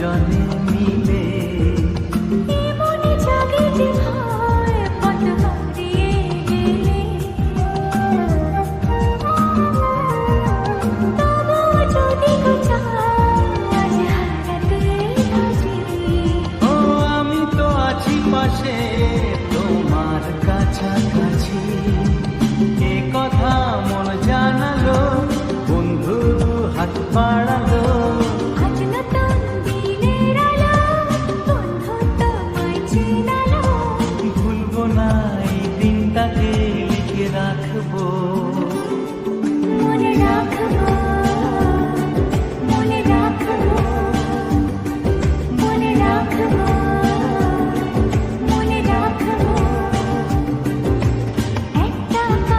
দুজনে মিলে। মনে জাগে যে ভয় পথ হারিয়ে গেলে, তবুও যদি কেউ চায় আজ হারাতে রাজি। ও আমি তো আছি পাশে তোমার কাছাকাছি, এ কথা মন জানালো, বন্ধু দু হাত বাড়ালো। আজ নতুন দিনের আলো, বন্ধু তোমায় চেনালো। ভুলবো না এই দিনটাকে, লিখে রাখবো।